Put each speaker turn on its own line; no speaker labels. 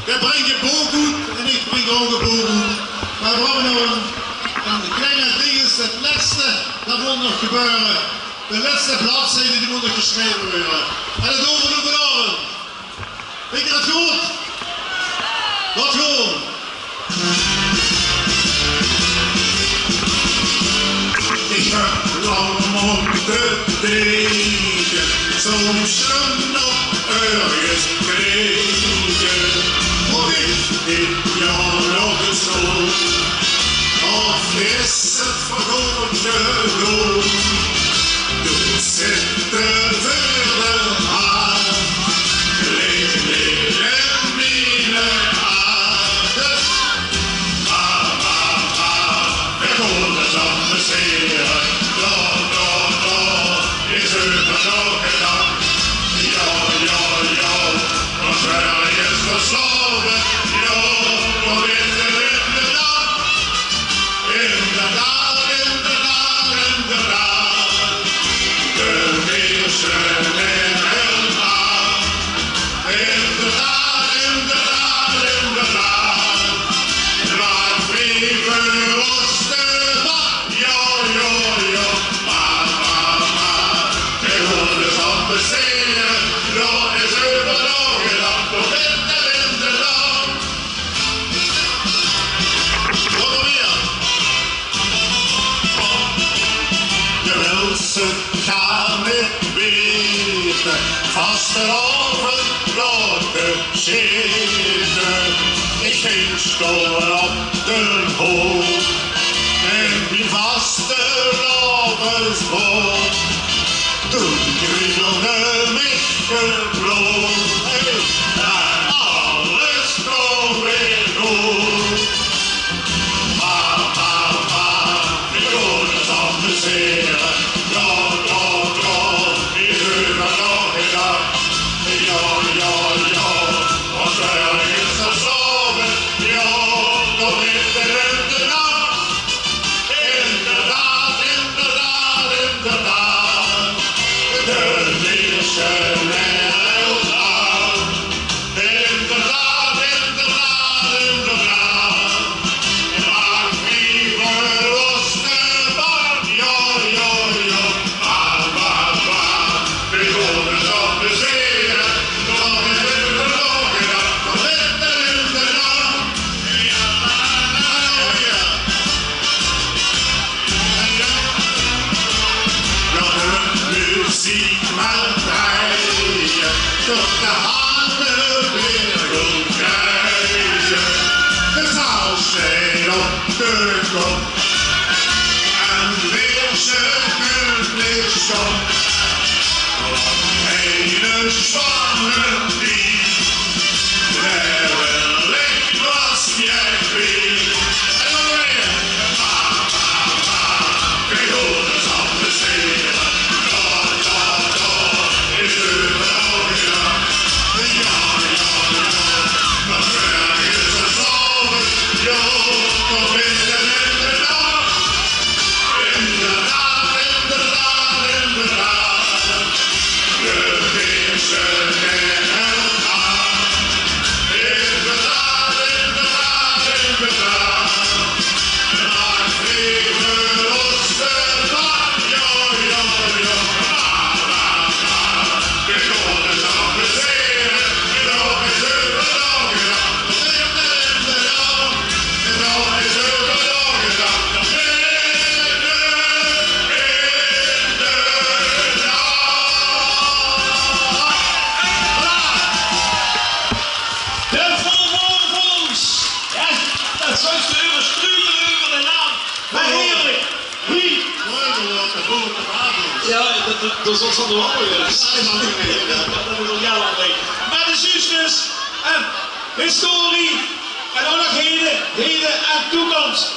We brengen boelgoed en ik breng ook een boelgoed. Maar we hebben nog een kleine ding, is het laatste, dat moet nog gebeuren. De laatste bladzijde die moet nog geschreven worden. En dat doen we nu vanavond. Vind je dat goed? Wat goed? Ich hab lang moeten soms nog ergens kregen. Och is dit jag nog så, of is het vergående genoeg? Du sitter verder aan, leg mine aders. Det går det som vi ser. Is er verloren dan? Ja, van Sverige is verslaven. Ja, dan is er inderdaad. De meesten in elkaar. Inderdaad. Maar vrieven was de man. Ja. Dan is er verloren dan, nog winterdag. Wat nog meer? Je wilt ze gaan niet weten, vastelavond laten zitten. Ik ging stoel op de hoog en die vastelavondsboot. Toen kriebelde mich gebloed en alles kwam weer goed. Ik kon het amuseren. Ja, is er nog een dag? Ja, want Sverige is verslaven. Ja, dan is er de nacht. Inderdaad. De meesten in elkaar. Inderdaad. Maar vrieven was de man. Ja. We gaan het amuseren. Dan is er verloren dan, nog winterdag. Muziek maar draaien, tot de handen weer goed krijgen. De zaal staat op de kop en weer zijn lichaam. Hele zwanger die, daar wil ik was jij vriend. En dan weer, we gaan het amuseren. Is er verloren dan? Ja, maar Sverige is verslaven. Ja, dan is er inderdaad. De meesten in elkaar. Inderdaad. Maar vrieven was de man. Ja. We gaan het amuseren. Dan is er verloren dan, nog winterdag. Dan is er verloren dan, nog
De Volvo's! Ja, dat zou ze struinen over de naam. Maar heerlijk! Wie? Ja, dat is ons van de wandel. Dat is al jaren mee. Maar de zusters, historie en ook nog heden en toekomst.